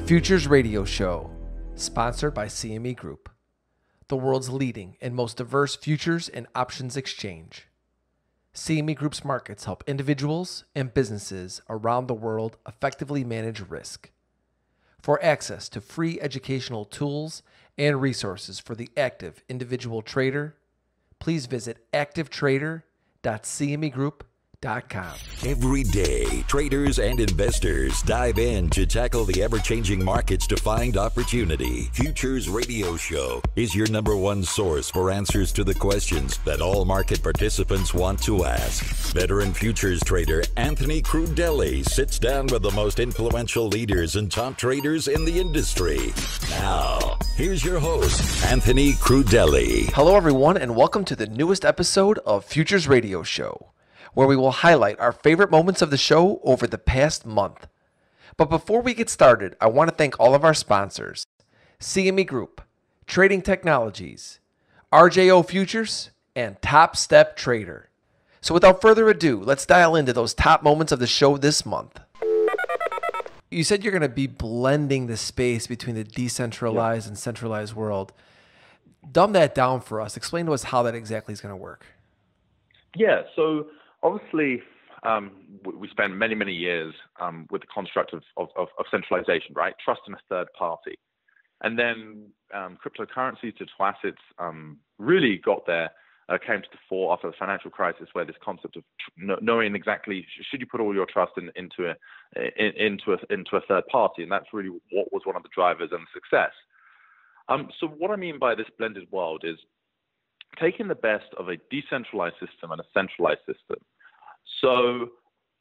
Futures Radio Show, sponsored by CME Group, the world's leading and most diverse futures and options exchange. CME Group's markets help individuals and businesses around the world effectively manage risk. For access to free educational tools and resources for the active individual trader, please visit activetrader.cmegroup.com. Every day, traders and investors dive in to tackle the ever-changing markets to find opportunity. Futures Radio Show is your number one source for answers to the questions that all market participants want to ask. Veteran futures trader Anthony Crudele sits down with the most influential leaders and top traders in the industry. Now, here's your host, Anthony Crudele. Hello, everyone, and welcome to the newest episode of Futures Radio Show, where we will highlight our favorite moments of the show over the past month. But before we get started, I want to thank all of our sponsors: CME Group, Trading Technologies, RJO Futures, and Top Step Trader. So without further ado, let's dial into those top moments of the show this month. You said you're going to be blending the space between the decentralized and centralized world. Dumb that down for us. Explain to us how that exactly is going to work. Yeah, so obviously, we spend many years with the construct of centralization, right? Trust in a third party. And then cryptocurrencies, digital assets really came to the fore after the financial crisis, where this concept of knowing exactly, should you put all your trust into a third party? And that's really what was one of the drivers and success. So what I mean by this blended world is taking the best of a decentralized system and a centralized system. So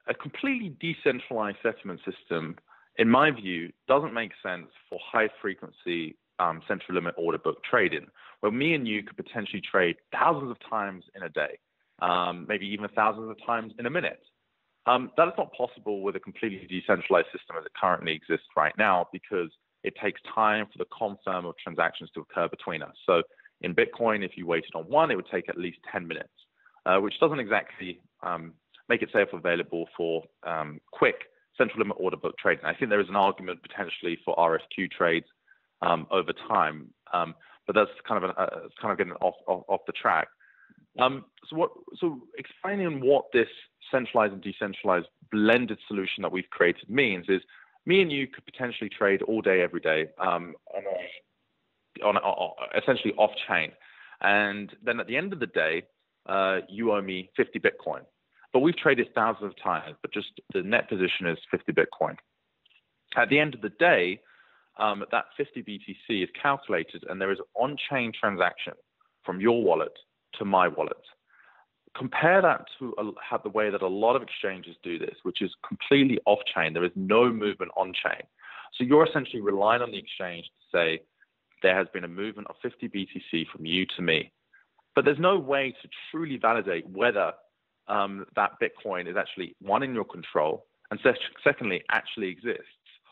a completely decentralized settlement system, in my view, doesn't make sense for high-frequency central limit order book trading, where me and you could potentially trade thousands of times in a day, maybe even thousands of times in a minute. That is not possible with a completely decentralized system as it currently exists right now, because it takes time for the confirm of transactions to occur between us. So in Bitcoin, if you waited on one, it would take at least 10 minutes, which doesn't exactly make it safe available for quick central limit order book trading. I think there is an argument potentially for RFQ trades over time, but that's kind of getting off the track. So explaining what this centralized and decentralized blended solution that we've created means is me and you could potentially trade all day, every day on essentially off-chain. And then at the end of the day, you owe me 50 Bitcoin. But we've traded thousands of times, but just the net position is 50 Bitcoin. At the end of the day, that 50 BTC is calculated, and there is an on-chain transaction from your wallet to my wallet. Compare that to the way that a lot of exchanges do this, which is completely off-chain. There is no movement on-chain. So you're essentially relying on the exchange to say, there has been a movement of 50 BTC from you to me. But there's no way to truly validate whether that Bitcoin is actually, one, in your control, and secondly, actually exists,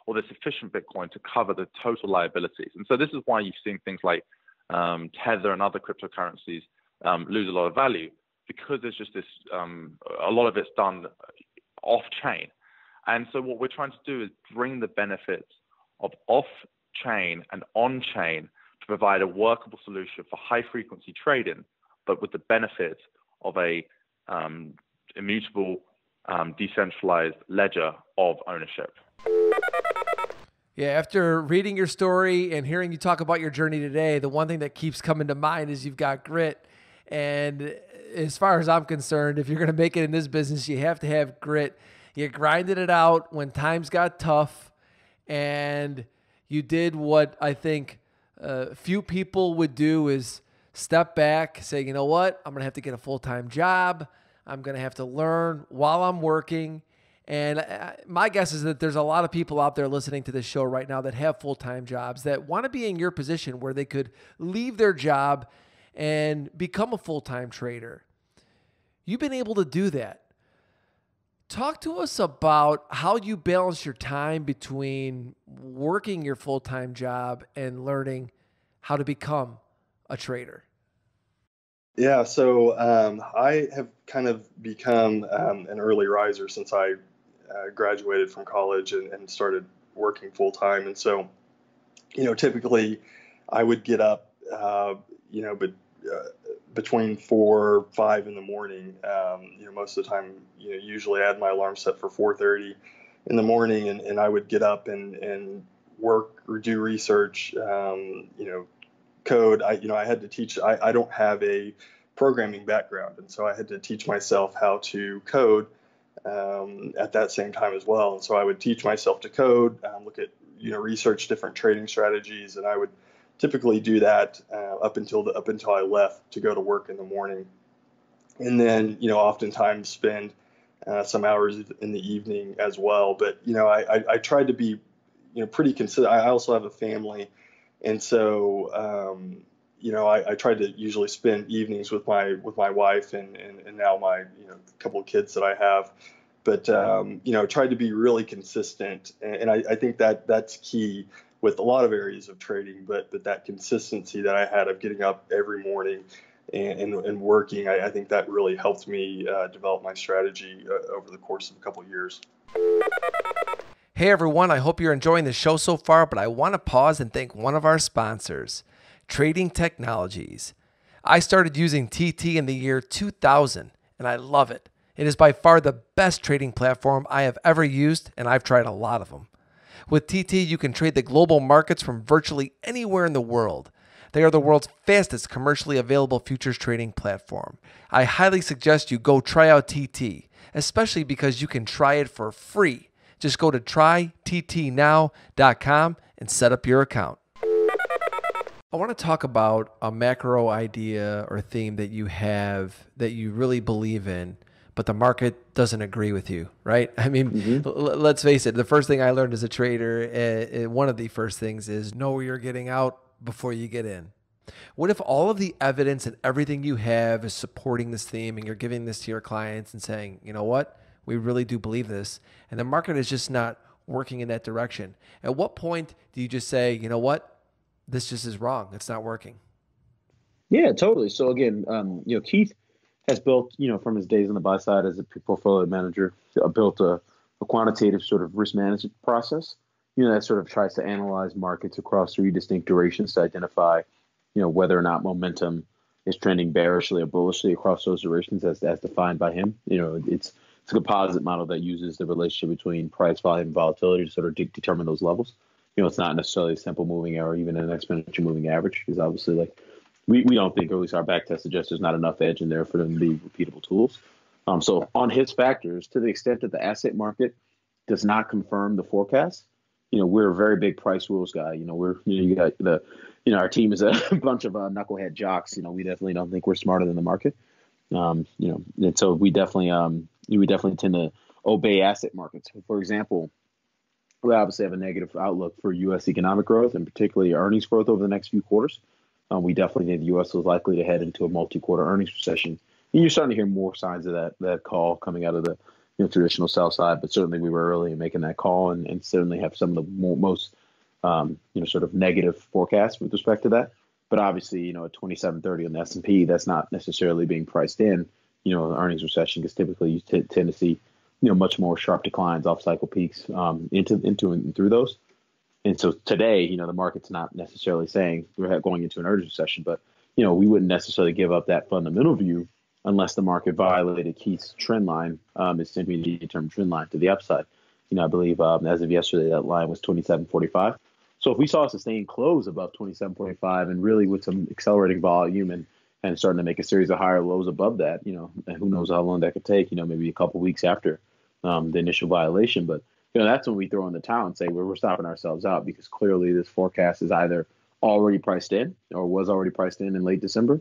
or there's sufficient Bitcoin to cover the total liabilities. And so this is why you've seen things like Tether and other cryptocurrencies lose a lot of value, because there's just this, a lot of it's done off-chain. And so what we're trying to do is bring the benefits of off-chain and on-chain to provide a workable solution for high-frequency trading, but with the benefits of a immutable, decentralized ledger of ownership. Yeah, after reading your story and hearing you talk about your journey today, the one thing that keeps coming to mind is you've got grit. And as far as I'm concerned, if you're going to make it in this business, you have to have grit. You grinded it out when times got tough, and you did what I think few people would do, is step back, say, you know what, I'm going to have to get a full-time job. I'm going to have to learn while I'm working. And my guess is that there's a lot of people out there listening to this show right now that have full-time jobs that want to be in your position where they could leave their job and become a full-time trader. You've been able to do that. Talk to us about how you balance your time between working your full-time job and learning how to become a trader. Yeah, so I have kind of become an early riser since I graduated from college and started working full time. And so, typically I would get up, but between 4 5 in the morning. Most of the time, usually I had my alarm set for 4:30 in the morning, and I would get up and work or do research, code. I had to teach. I don't have a programming background, and so I had to teach myself how to code at that same time as well. And so I would teach myself to code, look at research different trading strategies, and I would typically do that up until I left to go to work in the morning, and then oftentimes spend some hours in the evening as well. But I tried to be pretty consistent. I also have a family, and so I tried to usually spend evenings with my wife and now my couple of kids that I have. But tried to be really consistent, and I think that's key with a lot of areas of trading. But that consistency that I had of getting up every morning and working, I think that really helped me develop my strategy over the course of a couple of years. Hey everyone, I hope you're enjoying the show so far, but I want to pause and thank one of our sponsors, Trading Technologies. I started using TT in the year 2000, and I love it. It is by far the best trading platform I have ever used, and I've tried a lot of them. With TT, you can trade the global markets from virtually anywhere in the world. They are the world's fastest commercially available futures trading platform. I highly suggest you go try out TT, especially because you can try it for free. Just go to tryttnow.com and set up your account. I want to talk about a macro idea or theme that you have that you really believe in, but the market doesn't agree with you, right? I mean, let's face it. The first thing I learned as a trader, one of the first things is know where you're getting out before you get in. What if all of the evidence and everything you have is supporting this theme and you're giving this to your clients and saying, you know what? We really do believe this, and the market is just not working in that direction. At what point do you just say, you know what? This just is wrong. It's not working. Yeah, totally. So again, Keith has built, from his days on the buy side as a portfolio manager, built a quantitative sort of risk management process, that sort of tries to analyze markets across 3 distinct durations to identify, whether or not momentum is trending bearishly or bullishly across those durations as defined by him. It's a composite model that uses the relationship between price, volume, and volatility to sort of determine those levels. It's not necessarily a simple moving average or even an exponential moving average, because obviously, we don't think, or at least our back test suggests there's not enough edge in there for them to be repeatable tools. So on his factors, to the extent that the asset market does not confirm the forecast, we're a very big price rules guy. You got our team is a bunch of knucklehead jocks. We definitely don't think we're smarter than the market. And so we definitely tend to obey asset markets. For example, we obviously have a negative outlook for U.S. economic growth and particularly earnings growth over the next few quarters. We definitely think the U.S. is likely to head into a multi-quarter earnings recession. And you're starting to hear more signs of that call coming out of the traditional sell side, but certainly we were early in making that call and certainly have some of the most sort of negative forecasts with respect to that. But obviously, at 2730 on the S&P, that's not necessarily being priced in, the earnings recession, because typically you tend to see, much more sharp declines off cycle peaks into and through those. And so today, the market's not necessarily saying we're going into an earnings recession, but, we wouldn't necessarily give up that fundamental view unless the market violated Keith's trend line, its intermediate-term trend line to the upside. I believe as of yesterday, that line was 27.45. So if we saw a sustained close above 27.45 and really with some accelerating volume and starting to make a series of higher lows above that, and who knows how long that could take, maybe a couple of weeks after the initial violation. But, that's when we throw in the towel and say we're stopping ourselves out, because clearly this forecast is either already priced in or was already priced in late December,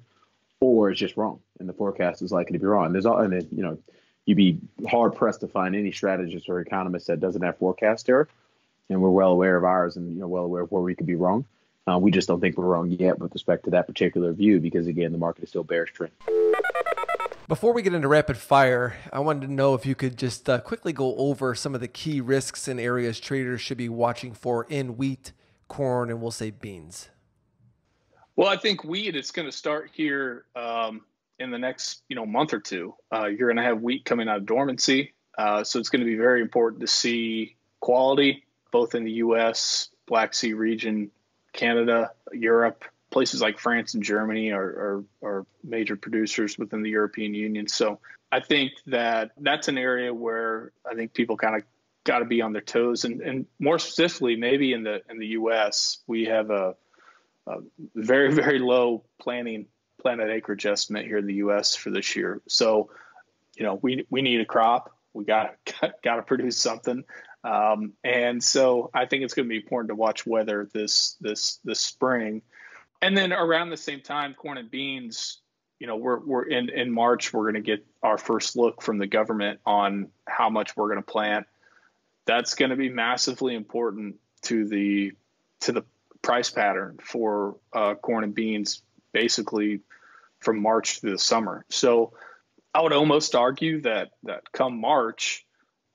or it's just wrong. And the forecast is likely to be wrong. You'd be hard pressed to find any strategist or economist that doesn't have forecast error. And we're well aware of ours and well aware of where we could be wrong. We just don't think we're wrong yet with respect to that particular view, because again, the market is still bearish trend. Before we get into rapid fire, I wanted to know if you could just quickly go over some of the key risks and areas traders should be watching for in wheat, corn, and we'll say beans. Well, I think wheat is going to start here in the next month or two. You're going to have wheat coming out of dormancy, so it's going to be very important to see quality both in the U.S., Black Sea region, Canada, Europe. Places like France and Germany are major producers within the European Union. So I think that's an area where I think people kind of got to be on their toes. And more specifically, maybe in the U.S., we have a very, very low planted acreage estimate here in the U.S. for this year. So, we need a crop. We got to produce something. And so I think it's going to be important to watch weather this spring. And then around the same time, corn and beans, we're in March, we're going to get our first look from the government on how much we're going to plant. That's going to be massively important to the price pattern for corn and beans, basically from March to the summer. So I would almost argue that come March,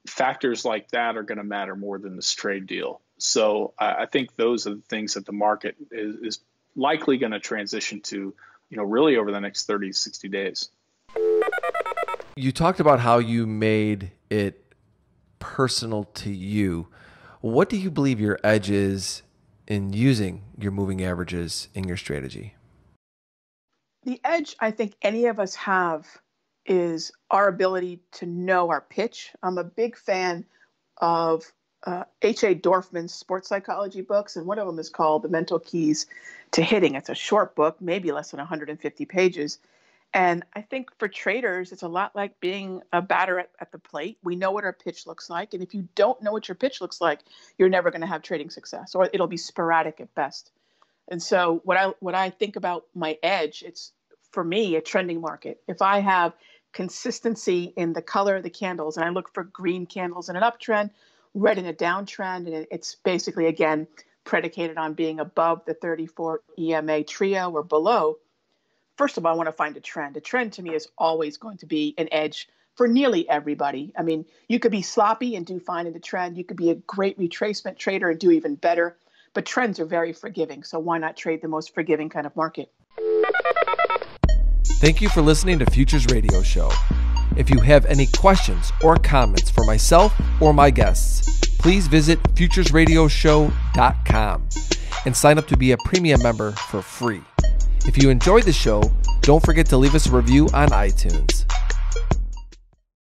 factors like that are going to matter more than this trade deal. So I think those are the things that the market is likely going to transition to, really over the next 30 to 60 days. You talked about how you made it personal to you. What do you believe your edge is in using your moving averages in your strategy? The edge I think any of us have is our ability to know our pitch. I'm a big fan of H.A. Dorfman's sports psychology books, and one of them is called The Mental Keys to Hitting. It's a short book, maybe less than 150 pages. And I think for traders, it's a lot like being a batter at the plate. We know what our pitch looks like. And if you don't know what your pitch looks like, you're never going to have trading success, or it'll be sporadic at best. And so what I think about my edge, it's, for me, a trending market. If I have consistency in the color of the candles, and I look for green candles in an uptrend, red in a downtrend, and it's basically, again, predicated on being above the 34 EMA trio or below. First of all, I want to find a trend. A trend to me is always going to be an edge for nearly everybody. I mean, you could be sloppy and do fine in the trend. You could be a great retracement trader and do even better. But trends are very forgiving, so why not trade the most forgiving kind of market? Thank you for listening to Futures Radio Show. If you have any questions or comments for myself or my guests, please visit futuresradioshow.com and sign up to be a premium member for free. If you enjoyed the show, don't forget to leave us a review on iTunes.